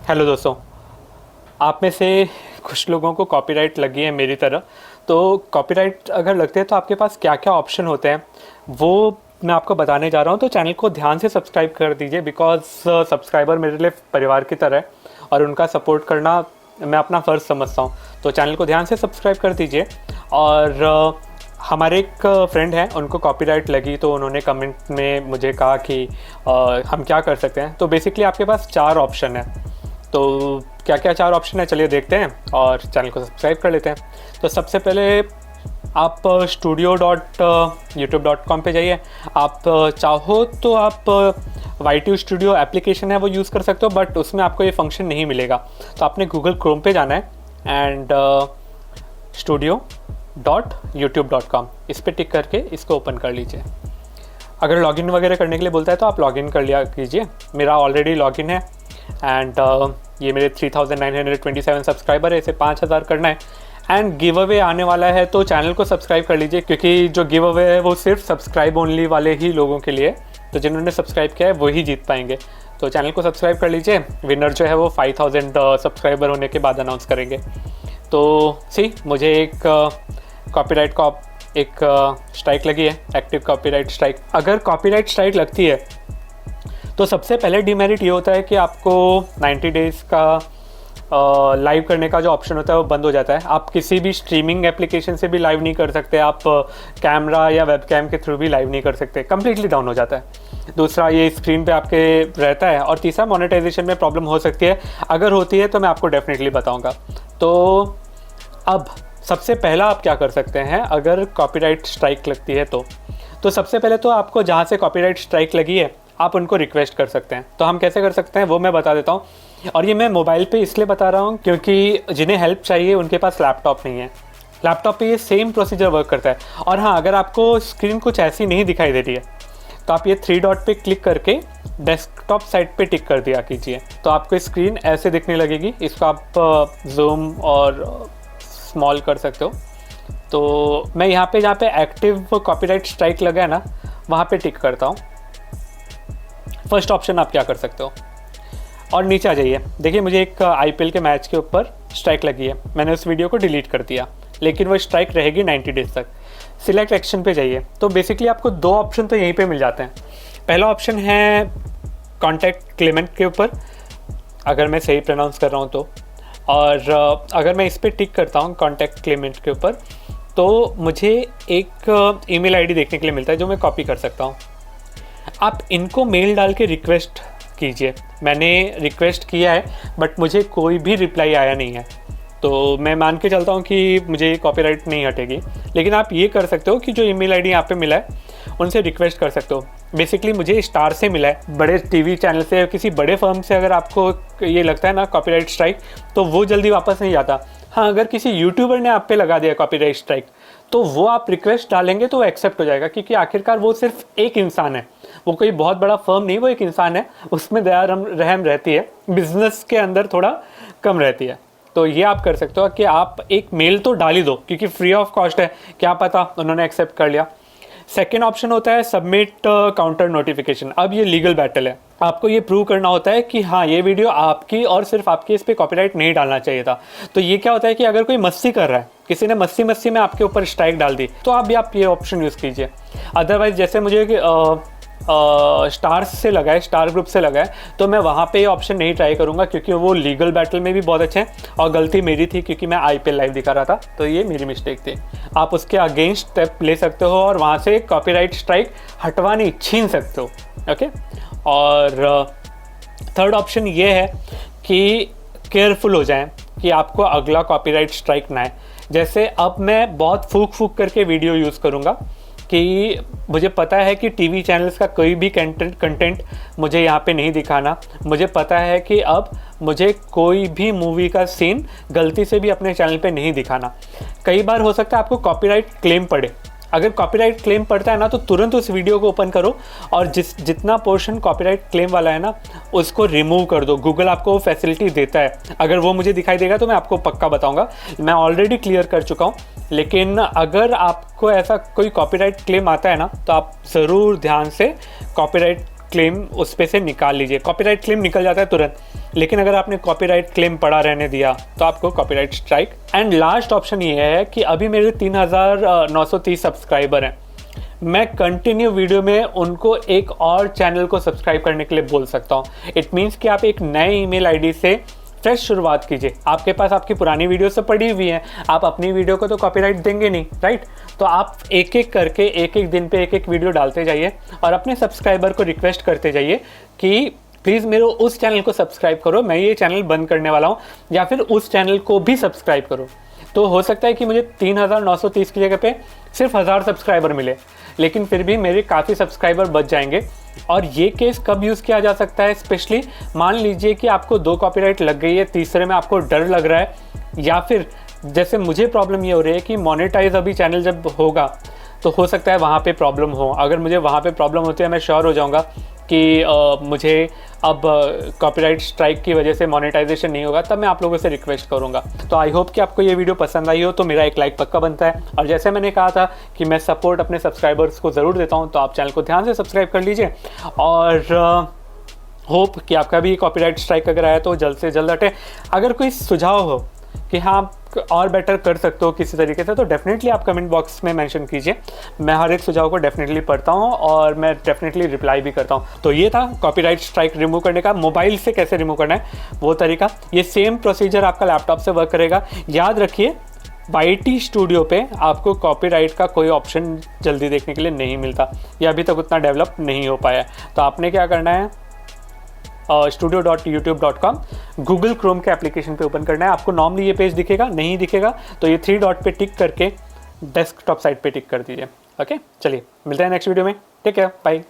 Hello दोस्तों, आप में से कुछ लोगों को कॉपीराइट लगी है मेरी तरह। तो कॉपीराइट अगर लगते हैं तो आपके पास क्या क्या ऑप्शन होते हैं वो मैं आपको बताने जा रहा हूँ। तो चैनल को ध्यान से सब्सक्राइब कर दीजिए, बिकॉज सब्सक्राइबर मेरे लिए परिवार की तरह है और उनका सपोर्ट करना मैं अपना फ़र्ज़ समझता हूँ। तो चैनल को ध्यान से सब्सक्राइब कर दीजिए। और हमारे एक फ्रेंड हैं, उनको कॉपीराइट लगी तो उन्होंने कमेंट में मुझे कहा कि हम क्या कर सकते हैं। तो बेसिकली आपके पास 4 ऑप्शन है। तो क्या क्या 4 ऑप्शन है चलिए देखते हैं और चैनल को सब्सक्राइब कर लेते हैं। तो सबसे पहले आप studio.youtube.com पे जाइए। आप चाहो तो आप YT स्टूडियो एप्लीकेशन है वो यूज़ कर सकते हो, बट उसमें आपको ये फंक्शन नहीं मिलेगा। तो आपने गूगल क्रोम पे जाना है एंड studio.youtube.com इस पर टिक करके इसको ओपन कर लीजिए। अगर लॉगिन वगैरह करने के लिए बोलता है तो आप लॉगिन कर लिया कीजिए। मेरा ऑलरेडी लॉगिन है एंड ये मेरे 3927 सब्सक्राइबर है, इसे 5000 करना है एंड गिव अवे आने वाला है। तो चैनल को सब्सक्राइब कर लीजिए, क्योंकि जो गिव अवे है वो सिर्फ सब्सक्राइब ओनली वाले ही लोगों के लिए। तो जिन्होंने सब्सक्राइब किया है वही जीत पाएंगे। तो चैनल को सब्सक्राइब कर लीजिए। विनर जो है वो 5000 सब्सक्राइबर होने के बाद अनाउंस करेंगे। तो मुझे एक कॉपीराइट का एक स्ट्राइक लगी है, एक्टिव कॉपीराइट स्ट्राइक। अगर कॉपीराइट स्ट्राइक लगती है तो सबसे पहले डिमेरिट ये होता है कि आपको 90 डेज़ का लाइव करने का जो ऑप्शन होता है वो बंद हो जाता है। आप किसी भी स्ट्रीमिंग एप्लीकेशन से भी लाइव नहीं कर सकते, आप कैमरा या वेब कैम के थ्रू भी लाइव नहीं कर सकते, कम्प्लीटली डाउन हो जाता है। दूसरा, ये स्क्रीन पे आपके रहता है। और तीसरा, मोनेटाइजेशन में प्रॉब्लम हो सकती है। अगर होती है तो मैं आपको डेफिनेटली बताऊँगा। तो अब सबसे पहला आप क्या कर सकते हैं अगर कॉपीराइट स्ट्राइक लगती है तो सबसे पहले तो आपको जहाँ से कॉपीराइट स्ट्राइक लगी है आप उनको रिक्वेस्ट कर सकते हैं। तो हम कैसे कर सकते हैं वो मैं बता देता हूँ। और ये मैं मोबाइल पे इसलिए बता रहा हूँ क्योंकि जिन्हें हेल्प चाहिए उनके पास लैपटॉप नहीं है। लैपटॉप पे ये सेम प्रोसीजर वर्क करता है। और हाँ, अगर आपको स्क्रीन कुछ ऐसी नहीं दिखाई दे रही है तो आप ये 3 डॉट पे क्लिक करके डेस्कटॉप साइड पे टिक कर दिया कीजिए। तो आपको स्क्रीन ऐसे दिखने लगेगी। इसको आप जूम और स्मॉल कर सकते हो। तो मैं यहाँ पे जहाँ पे एक्टिव कॉपीराइट स्ट्राइक लगा है ना, वहाँ पे टिक करता हूँ। फर्स्ट ऑप्शन आप क्या कर सकते हो और नीचे आ जाइए। देखिए, मुझे एक IPL के मैच के ऊपर स्ट्राइक लगी है। मैंने उस वीडियो को डिलीट कर दिया, लेकिन वो स्ट्राइक रहेगी 90 डेज तक। सिलेक्ट एक्शन पे जाइए। तो बेसिकली आपको 2 ऑप्शन तो यहीं पे मिल जाते हैं। पहला ऑप्शन है कॉन्टैक्ट क्लेमेंट के ऊपर, अगर मैं सही प्रोनाउंस कर रहा हूँ तो। और अगर मैं इस पर टिक करता हूँ कॉन्टैक्ट क्लेमेंट के ऊपर, तो मुझे एक ईमेल आईडी देखने के लिए मिलता है जो मैं कॉपी कर सकता हूँ। आप इनको मेल डाल के रिक्वेस्ट कीजिए। मैंने रिक्वेस्ट किया है बट मुझे कोई भी रिप्लाई आया नहीं है, तो मैं मान के चलता हूँ कि मुझे कॉपीराइट नहीं हटेगी। लेकिन आप ये कर सकते हो कि जो ईमेल आईडी यहाँ पे मिला है उनसे रिक्वेस्ट कर सकते हो। बेसिकली मुझे स्टार से मिला है, बड़े टीवी चैनल से या किसी बड़े फर्म से। अगर आपको ये लगता है ना कॉपीराइट स्ट्राइक, तो वो जल्दी वापस नहीं जाता। हाँ, अगर किसी यूट्यूबर ने आप पे लगा दिया कॉपीराइट स्ट्राइक तो वो आप रिक्वेस्ट डालेंगे तो वो एक्सेप्ट हो जाएगा, क्योंकि आखिरकार वो सिर्फ एक इंसान है, वो कोई बहुत बड़ा फर्म नहीं, वो एक इंसान है। उसमें दया रहम रहती है, बिजनेस के अंदर थोड़ा कम रहती है। तो ये आप कर सकते हो कि आप एक मेल तो डाल ही दो, क्योंकि फ्री ऑफ कॉस्ट है, क्या पता उन्होंने एक्सेप्ट कर लिया। सेकेंड ऑप्शन होता है सबमिट काउंटर नोटिफिकेशन। अब ये लीगल बैटल है। आपको ये प्रूव करना होता है कि हाँ, ये वीडियो आपकी और सिर्फ आपकी, इस पर कॉपीराइट नहीं डालना चाहिए था। तो ये क्या होता है कि अगर कोई मस्ती कर रहा है, किसी ने मस्ती में आपके ऊपर स्ट्राइक डाल दी, तो आप ये ऑप्शन यूज़ कीजिए। अदरवाइज जैसे मुझे स्टार से लगा है, स्टार ग्रुप से लगा है, तो मैं वहाँ पे ये ऑप्शन नहीं ट्राई करूँगा, क्योंकि वो लीगल बैटल में भी बहुत अच्छे हैं। और गलती मेरी थी क्योंकि मैं IPL लाइव दिखा रहा था, तो ये मेरी मिस्टेक थी। आप उसके अगेंस्ट स्टेप ले सकते हो और वहाँ से कॉपीराइट स्ट्राइक हटवानी छीन सकते हो। ओके। और थर्ड ऑप्शन ये है कि केयरफुल हो जाएं कि आपको अगला कॉपीराइट स्ट्राइक ना आए। जैसे अब मैं बहुत फूक करके वीडियो यूज़ करूँगा कि मुझे पता है कि टीवी चैनल्स का कोई भी कंटेंट मुझे यहाँ पे नहीं दिखाना। मुझे पता है कि अब मुझे कोई भी मूवी का सीन गलती से भी अपने चैनल पे नहीं दिखाना। कई बार हो सकता है आपको कॉपीराइट क्लेम पड़े। अगर कॉपीराइट क्लेम पड़ता है ना, तो तुरंत उस वीडियो को ओपन करो और जितना पोर्शन कॉपीराइट क्लेम वाला है ना, उसको रिमूव कर दो। गूगल आपको वो फैसिलिटी देता है। अगर वो मुझे दिखाई देगा तो मैं आपको पक्का बताऊंगा। मैं ऑलरेडी क्लियर कर चुका हूँ। लेकिन अगर आपको ऐसा कोई कॉपीराइट क्लेम आता है ना, तो आप ज़रूर ध्यान से कॉपीराइट क्लेम उस पे से निकाल लीजिए। कॉपीराइट क्लेम निकल जाता है तुरंत, लेकिन अगर आपने कॉपीराइट क्लेम पड़ा रहने दिया तो आपको copyright strike. And last option ये है कि अभी मेरे 3930 सब्सक्राइबर हैं, मैं कंटिन्यू वीडियो में उनको एक और चैनल को सब्सक्राइब करने के लिए बोल सकता हूँ। इट मीन्स कि आप एक नए ईमेल आईडी से फ्रेश शुरुआत कीजिए। आपके पास आपकी पुरानी वीडियो से पड़ी हुई है, आप अपनी वीडियो को तो कॉपीराइट देंगे नहीं, राइट? तो आप एक एक करके एक एक दिन पे एक एक वीडियो डालते जाइए और अपने सब्सक्राइबर को रिक्वेस्ट करते जाइए कि प्लीज़ मेरे उस चैनल को सब्सक्राइब करो, मैं ये चैनल बंद करने वाला हूँ, या फिर उस चैनल को भी सब्सक्राइब करो। तो हो सकता है कि मुझे 3930 की जगह पे सिर्फ 1000 सब्सक्राइबर मिले, लेकिन फिर भी मेरे काफ़ी सब्सक्राइबर बच जाएंगे। और ये केस कब यूज़ किया जा सकता है? स्पेशली मान लीजिए कि आपको 2 कॉपीराइट लग गई है, तीसरे में आपको डर लग रहा है, या फिर जैसे मुझे प्रॉब्लम ये हो रही है कि मोनेटाइज अभी चैनल जब होगा तो हो सकता है वहाँ पे प्रॉब्लम हो। अगर मुझे वहाँ पे प्रॉब्लम होती है, मैं श्योर हो जाऊँगा कि मुझे अब कॉपीराइट स्ट्राइक की वजह से मोनेटाइजेशन नहीं होगा, तब मैं आप लोगों से रिक्वेस्ट करूंगा। तो आई होप कि आपको ये वीडियो पसंद आई हो, तो मेरा एक लाइक पक्का बनता है। और जैसे मैंने कहा था कि मैं सपोर्ट अपने सब्सक्राइबर्स को ज़रूर देता हूं, तो आप चैनल को ध्यान से सब्सक्राइब कर लीजिए। और होप कि आपका भी कॉपीराइट स्ट्राइक अगर आया तो जल्द से जल्द हटे। अगर कोई सुझाव हो कि हाँ और बेटर कर सकते हो किसी तरीके से, तो डेफिनेटली आप कमेंट बॉक्स में मेंशन कीजिए। मैं हर एक सुझाव को डेफिनेटली पढ़ता हूँ और मैं डेफिनेटली रिप्लाई भी करता हूँ। तो ये था कॉपीराइट स्ट्राइक रिमूव करने का। मोबाइल से कैसे रिमूव करना है वो तरीका, ये सेम प्रोसीजर आपका लैपटॉप से वर्क करेगा। याद रखिए YT स्टूडियो पे आपको कॉपीराइट का कोई ऑप्शन जल्दी देखने के लिए नहीं मिलता, या अभी तक उतना डेवलप नहीं हो पाया। तो आपने क्या करना है, studio.youtube.com गूगल क्रोम के एप्लीकेशन पे ओपन करना है। आपको नॉर्मली ये पेज दिखेगा, नहीं दिखेगा तो ये 3 डॉट पे टिक करके डेस्कटॉप साइट पे टिक कर दीजिए। ओके, चलिए मिलते हैं नेक्स्ट वीडियो में। Take care, bye.